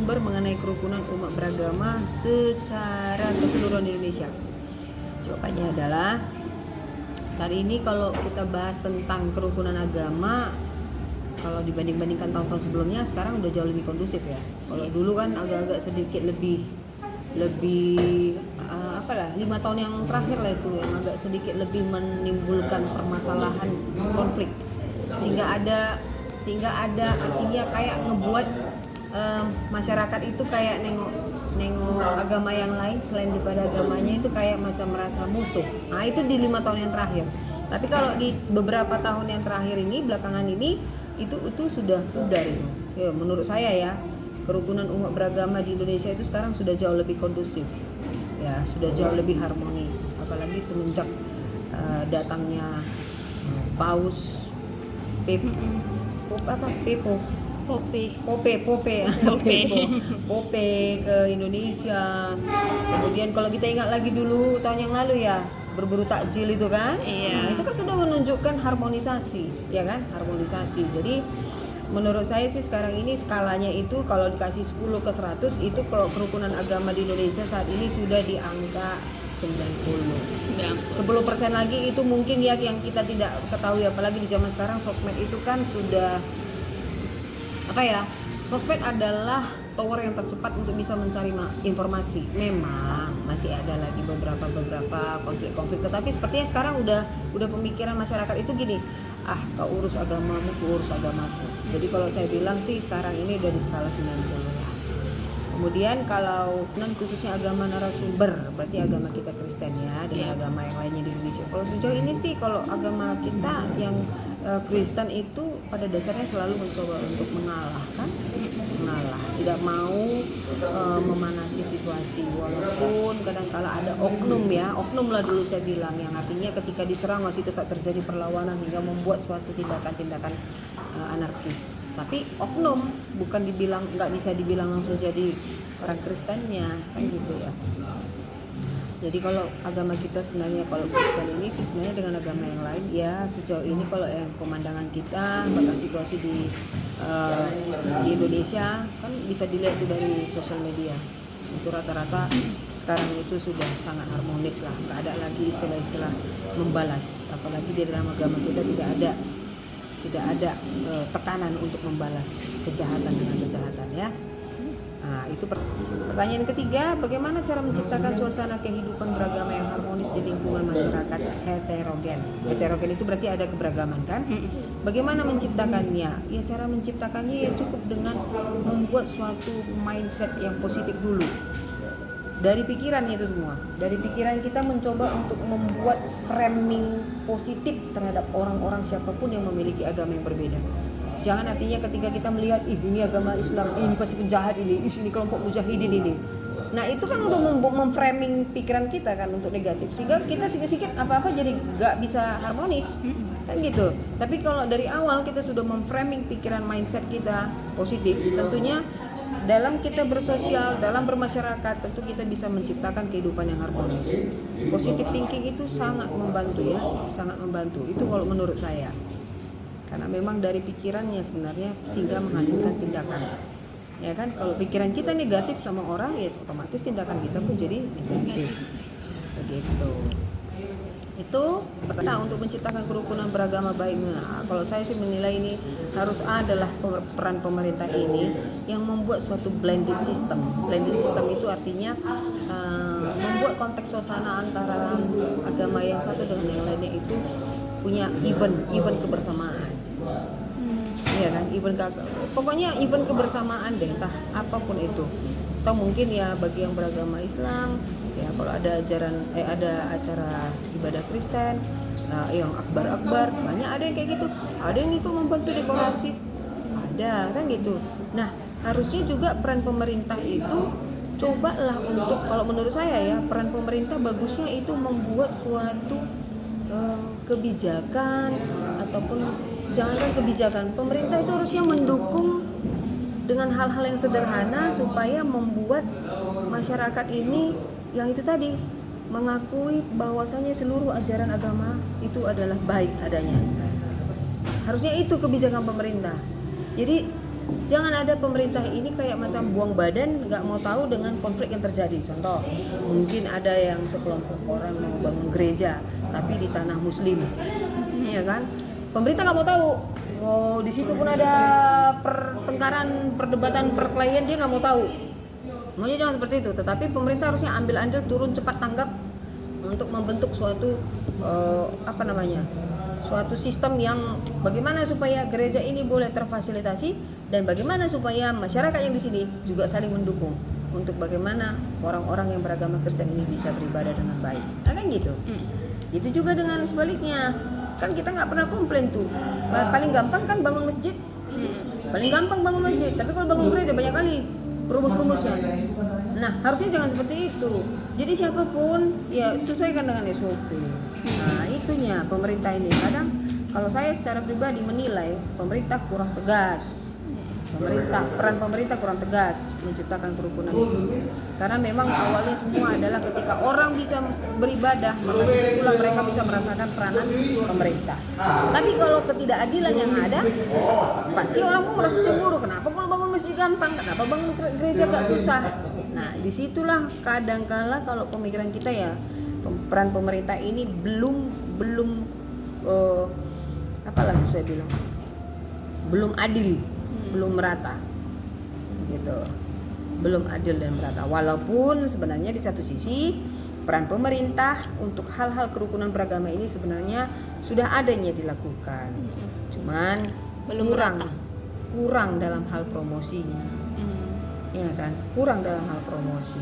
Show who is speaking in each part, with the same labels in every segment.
Speaker 1: narasumber mengenai kerukunan umat beragama secara keseluruhan di Indonesia. Jawabannya adalah saat ini kalau kita bahas tentang kerukunan agama, kalau dibanding-bandingkan tahun-tahun sebelumnya, sekarang udah jauh lebih kondusif ya. Kalau dulu kan agak-agak sedikit lebih 5 tahun yang terakhir lah itu yang agak sedikit lebih menimbulkan permasalahan konflik, sehingga ada artinya kayak ngebuat masyarakat itu kayak nengok agama yang lain selain daripada agamanya itu kayak macam merasa musuh. Nah itu di 5 tahun yang terakhir. Tapi kalau di beberapa tahun yang terakhir ini, belakangan ini, itu sudah pudar itu. Ya, menurut saya ya, kerukunan umat beragama di Indonesia itu sekarang sudah jauh lebih kondusif. Ya, sudah jauh lebih harmonis, apalagi semenjak datangnya Paus Pope ke Indonesia. Kemudian kalau kita ingat lagi dulu tahun yang lalu ya, berburu takjil itu kan, nah, itu kan sudah menunjukkan harmonisasi, ya kan, harmonisasi. Jadi menurut saya sih sekarang ini skalanya itu kalau dikasih 10 ke 100 itu kalau kerukunan agama di Indonesia saat ini sudah di angka 90. 10% lagi itu mungkin ya yang kita tidak ketahui, apalagi di zaman sekarang sosmed itu kan sudah sosmed adalah tower yang tercepat untuk bisa mencari informasi. Memang masih ada lagi beberapa konflik-konflik, tetapi sepertinya sekarang udah pemikiran masyarakat itu gini, kau urus agamamu, ku urus agamaku. Jadi kalau saya bilang sih sekarang ini udah di skala 90 ya. Kemudian kalau khususnya agama narasumber, berarti agama kita Kristen ya, dengan agama yang lainnya di Indonesia. Kalau sejauh ini sih kalau agama kita yang Kristen itu pada dasarnya selalu mencoba untuk mengalah, tidak mau memanasi situasi, walaupun kadang-kala ada oknum lah dulu saya bilang, yang artinya ketika diserang masih tetap terjadi perlawanan hingga membuat suatu tindakan anarkis. Tapi oknum, bukan nggak bisa dibilang langsung jadi orang Kristennya kan gitu ya. Jadi kalau agama kita sebenarnya, kalau Kristen ini sih sebenarnya dengan agama yang lain ya sejauh ini kalau yang pemandangan kita bahkan situasi di Indonesia kan bisa dilihat tuh dari sosial media, itu rata-rata sekarang itu sudah sangat harmonis lah, nggak ada lagi istilah-istilah membalas, apalagi di dalam agama kita tidak ada tekanan untuk membalas kejahatan dengan kejahatan ya. Nah, itu pertanyaan ketiga, bagaimana cara menciptakan suasana kehidupan beragama yang harmonis di lingkungan masyarakat heterogen? Heterogen itu berarti ada keberagaman kan? Bagaimana menciptakannya? Ya cara menciptakannya ya cukup dengan membuat suatu mindset yang positif dulu. Dari pikiran itu semua. Dari pikiran kita mencoba untuk membuat framing positif terhadap orang-orang siapapun yang memiliki agama yang berbeda. Jangan artinya ketika kita melihat ini agama Islam, ini pasti penjahat ini kelompok mujahidin ini. Nah itu kan udah memframing pikiran kita kan untuk negatif, sehingga kita sedikit-sedikit apa-apa jadi gak bisa harmonis kan gitu. Tapi kalau dari awal kita sudah memframing pikiran mindset kita positif, tentunya dalam kita bersosial, dalam bermasyarakat, tentu kita bisa menciptakan kehidupan yang harmonis. Positive thinking itu sangat membantu ya, sangat membantu. Itu kalau menurut saya. Karena memang dari pikirannya sebenarnya sehingga menghasilkan tindakan. Ya kan, kalau pikiran kita negatif sama orang ya otomatis tindakan kita pun jadi negatif. Begitu. Itu pertama untuk menciptakan kerukunan beragama baik. Nah, kalau saya sih menilai ini harus adalah peran pemerintah ini yang membuat suatu blended system. Blended system itu artinya membuat konteks suasana antara agama yang satu dengan yang lainnya itu punya event kebersamaan. Iya kan, pokoknya event kebersamaan deh, entah apapun itu. Atau mungkin ya bagi yang beragama Islam, ya kalau ada acara ibadah Kristen, yang akbar, banyak ada yang kayak gitu. Ada yang ikut membantu dekorasi, ada kan gitu. Nah, harusnya juga peran pemerintah itu cobalah untuk, kalau menurut saya ya, peran pemerintah bagusnya itu membuat suatu kebijakan ataupun jangankan kebijakan, pemerintah itu harusnya mendukung dengan hal-hal yang sederhana supaya membuat masyarakat ini yang itu tadi mengakui bahwasanya seluruh ajaran agama itu adalah baik adanya. Harusnya itu kebijakan pemerintah. Jadi Jangan ada pemerintah ini kayak macam buang badan, nggak mau tahu dengan konflik yang terjadi. Contoh, mungkin ada yang sekelompok orang mau bangun gereja, tapi di tanah Muslim, ya kan? Pemerintah nggak mau tahu. Oh, di situ pun ada pertengkaran, perdebatan, perkelahian, dia nggak mau tahu. Maunya jangan seperti itu. Tetapi pemerintah harusnya ambil andil, turun cepat tanggap untuk membentuk suatu suatu sistem yang bagaimana supaya gereja ini boleh terfasilitasi dan bagaimana supaya masyarakat yang di sini juga saling mendukung untuk bagaimana orang-orang yang beragama Kristen ini bisa beribadah dengan baik. Nah, kan gitu. Itu juga dengan sebaliknya. Kan kita nggak pernah komplain tuh. Paling gampang kan bangun masjid. Paling gampang bangun masjid. Tapi kalau bangun gereja banyak kali rumus-rumusnya. Nah, harusnya jangan seperti itu. Jadi siapapun ya sesuaikan dengan SOP. Nah, itunya pemerintah ini. Kadang kalau saya secara pribadi menilai pemerintah kurang tegas. Peran pemerintah kurang tegas menciptakan kerukunan itu. Karena memang awalnya semua adalah ketika orang bisa beribadah, maka disitulah mereka bisa merasakan peranan pemerintah. Tapi kalau ketidakadilan yang ada, pasti orang pun merasa cemburu. Kenapa kalau bangun masjid gampang? Kenapa bangun gereja gak susah? Nah, disitulah kadangkala kalau pemikiran kita ya, peran pemerintah ini belum apalagi saya bilang belum adil, belum merata gitu, belum adil dan merata. Walaupun sebenarnya di satu sisi peran pemerintah untuk hal-hal kerukunan beragama ini sebenarnya sudah adanya dilakukan, cuman
Speaker 2: belum
Speaker 1: kurang dalam hal promosinya, ya kan, kurang dalam hal promosi.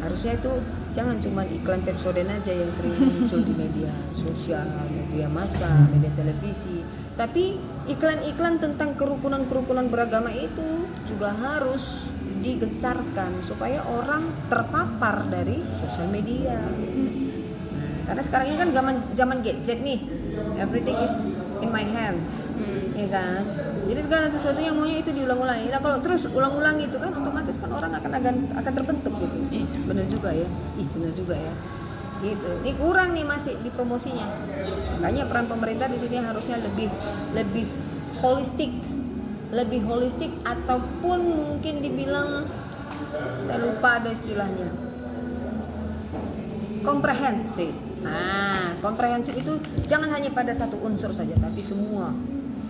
Speaker 1: Harusnya itu jangan cuma iklan Pepsodent aja yang sering muncul di media sosial, media massa, media televisi, tapi iklan-iklan tentang kerukunan beragama itu juga harus digencarkan supaya orang terpapar dari sosial media. Nah, karena sekarang ini kan zaman gadget nih, everything is in my hand, ya kan. Jadi segala sesuatunya maunya itu diulang-ulangi. Nah, kalau terus ulang-ulang itu kan otomatis kan orang akan terbentuk gitu. Benar juga ya. Benar juga ya. Gitu. Ini kurang nih masih di promosinya. Makanya peran pemerintah di sini harusnya lebih holistik ataupun mungkin dibilang, saya lupa ada istilahnya, komprehensif. Nah, komprehensif itu jangan hanya pada satu unsur saja, tapi semua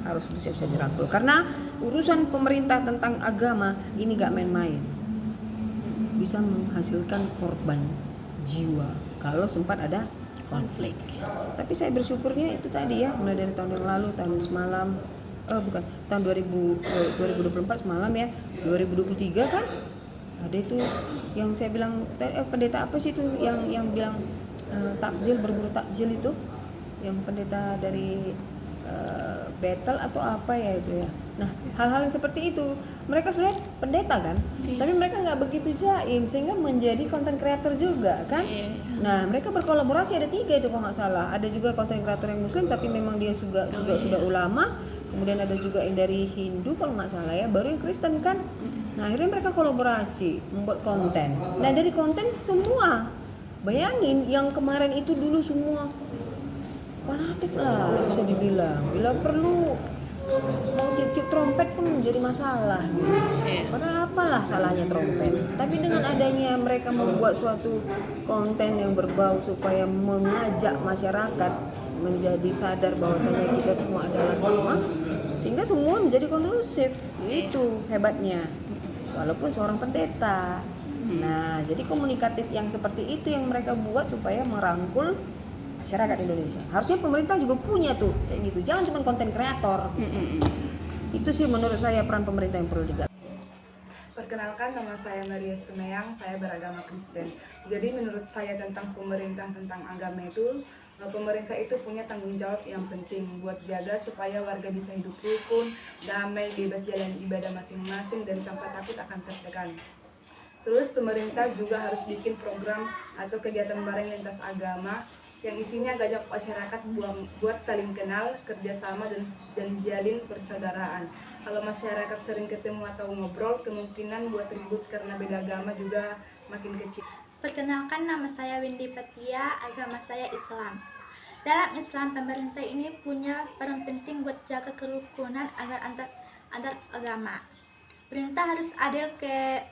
Speaker 1: harus bisa dirangkul. Karena urusan pemerintah tentang agama ini gak main-main, bisa menghasilkan korban jiwa kalau sempat ada konflik. Tapi saya bersyukurnya itu tadi ya, mulai dari tahun yang lalu, tahun 2024 semalam ya, 2023 kan ada itu yang saya bilang pendeta apa sih itu yang bilang takjil, berburu takjil itu, yang pendeta dari Betel atau apa ya itu ya. Nah, hal-hal yang seperti itu mereka sebenarnya pendeta kan, tapi mereka nggak begitu jaim sehingga menjadi konten kreator juga kan. Nah, mereka berkolaborasi, ada 3 itu kalau nggak salah. Ada juga konten kreator yang Muslim tapi memang dia juga sudah ulama. Kemudian ada juga yang dari Hindu kalau nggak salah ya, baru yang Kristen kan. Nah, akhirnya mereka kolaborasi membuat konten. Nah, dari konten semua, bayangin yang kemarin itu dulu semua fanatik lah bisa dibilang, bila perlu mau tiup-tiup trompet pun menjadi masalah gitu. Padahal apalah salahnya trompet, tapi dengan adanya mereka membuat suatu konten yang berbau supaya mengajak masyarakat menjadi sadar bahwasanya kita semua adalah sama, sehingga semua menjadi kondusif. Itu hebatnya, walaupun seorang pendeta. Nah, jadi komunikatif yang seperti itu yang mereka buat supaya merangkul masyarakat Indonesia. Harusnya pemerintah juga punya tuh kayak gitu. Jangan cuma konten kreator. Itu sih menurut saya peran pemerintah yang perlu digali.
Speaker 3: Perkenalkan, nama saya Maria Stumeyang, saya beragama Kristen. Jadi menurut saya tentang pemerintah, tentang agama itu, pemerintah itu punya tanggung jawab yang penting buat jaga supaya warga bisa hidup rukun, damai, bebas jalan ibadah masing-masing dan tanpa takut akan tertekan. Terus pemerintah juga harus bikin program atau kegiatan bareng lintas agama yang isinya ngajak masyarakat buat saling kenal, kerjasama dan jalin persaudaraan. Kalau masyarakat sering ketemu atau ngobrol, kemungkinan buat ribut karena beda agama juga makin kecil.
Speaker 4: Perkenalkan, nama saya Windy Patia, agama saya Islam. Dalam Islam, pemerintah ini punya peran penting buat jaga kerukunan antar agama. Perintah harus adil ke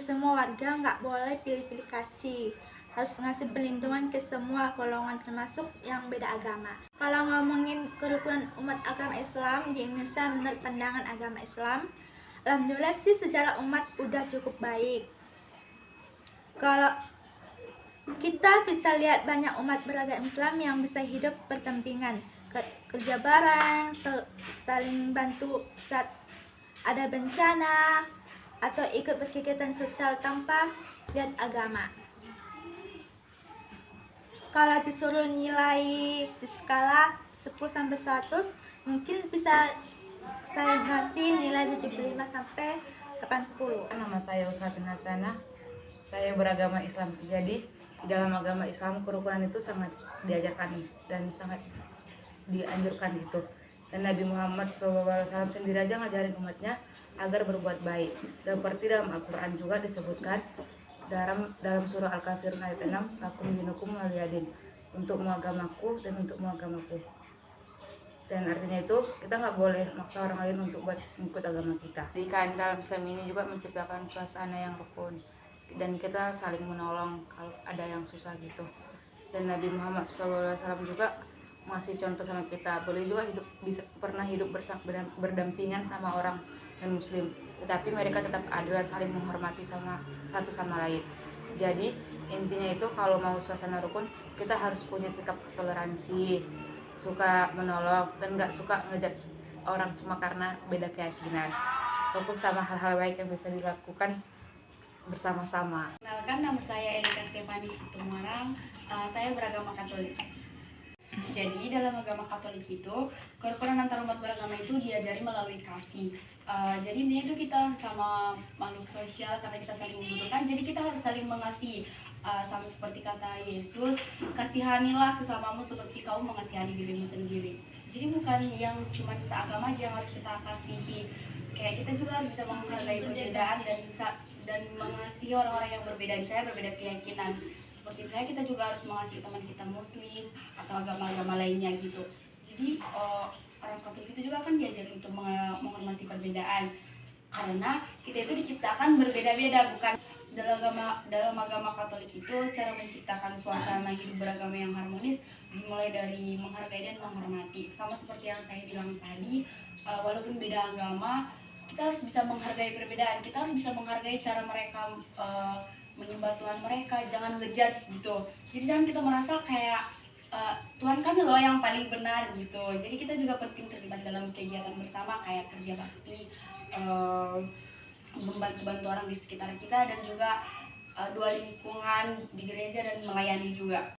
Speaker 4: semua warga, nggak boleh pilih-pilih kasih. Harus ngasih perlindungan ke semua golongan termasuk yang beda agama. Kalau ngomongin kerukunan umat agama Islam di Indonesia menurut pandangan agama Islam, alhamdulillah sih sejarah umat udah cukup baik. Kalau kita bisa lihat banyak umat beragama Islam yang bisa hidup berdampingan, kerja bareng, saling bantu saat ada bencana, atau ikut berkegiatan sosial tanpa lihat agama. Kalau disuruh nilai di skala 10-100, mungkin bisa saya kasih nilai 75 sampai 80.
Speaker 2: Nama saya Ushatun Hasanah. Saya beragama Islam. Jadi di dalam agama Islam kerukunan itu sangat diajarkan dan sangat dianjurkan gitu. Dan Nabi Muhammad SAW sendiri aja ngajarin umatnya agar berbuat baik. Seperti dalam Al-Quran juga disebutkan dalam surah Al-Kafirun ayat 6, lakum dinukum waliyadin, untukmu agamaku dan untukmu agamaku. Dan artinya itu kita nggak boleh maksa orang lain untuk buat ikut agama kita. Di kan dalam Islam ini juga menciptakan suasana yang rukun dan kita saling menolong kalau ada yang susah gitu. Dan Nabi Muhammad SAW juga masih contoh sama kita, boleh juga pernah hidup berdampingan sama orang non muslim, tetapi mereka tetap adil dan saling menghormati sama satu sama lain. Jadi intinya itu kalau mau suasana rukun kita harus punya sikap toleransi, suka menolong dan nggak suka ngejudge orang cuma karena beda keyakinan. Fokus sama hal-hal baik yang bisa dilakukan bersama-sama.
Speaker 5: Kenalkan, nama saya Erika Stefani Situmarang. Saya beragama Katolik. Jadi dalam agama Katolik itu kerukunan antar umat beragama itu diajari melalui kasih. Jadi intinya itu kita sama makhluk sosial karena kita saling membutuhkan. Jadi kita harus saling mengasihi. Sama seperti kata Yesus, kasihanilah sesamamu seperti kamu mengasihani dirimu sendiri. Jadi bukan yang cuma seagama aja yang harus kita kasihi. Kayak kita juga harus bisa menghargai perbedaan dan mengasihi orang-orang yang berbeda, misalnya berbeda keyakinan. Seperti misalnya kita juga harus mengasihi teman kita muslim atau agama-agama lainnya gitu. Jadi orang Katolik itu juga kan diajar untuk menghormati perbedaan. Karena kita itu diciptakan berbeda-beda, bukan dalam agama Katolik itu cara menciptakan suasana hidup beragama yang harmonis dimulai dari menghargai dan menghormati. Sama seperti yang saya bilang tadi, walaupun beda agama, kita harus bisa menghargai perbedaan. Kita harus bisa menghargai cara mereka menyembah Tuhan mereka, jangan ngejudge gitu. Jadi jangan kita merasa kayak Tuhan kami loh yang paling benar gitu. Jadi kita juga penting terlibat dalam kegiatan bersama kayak kerja bakti, membantu orang di sekitar kita, dan juga dua lingkungan di gereja dan melayani juga.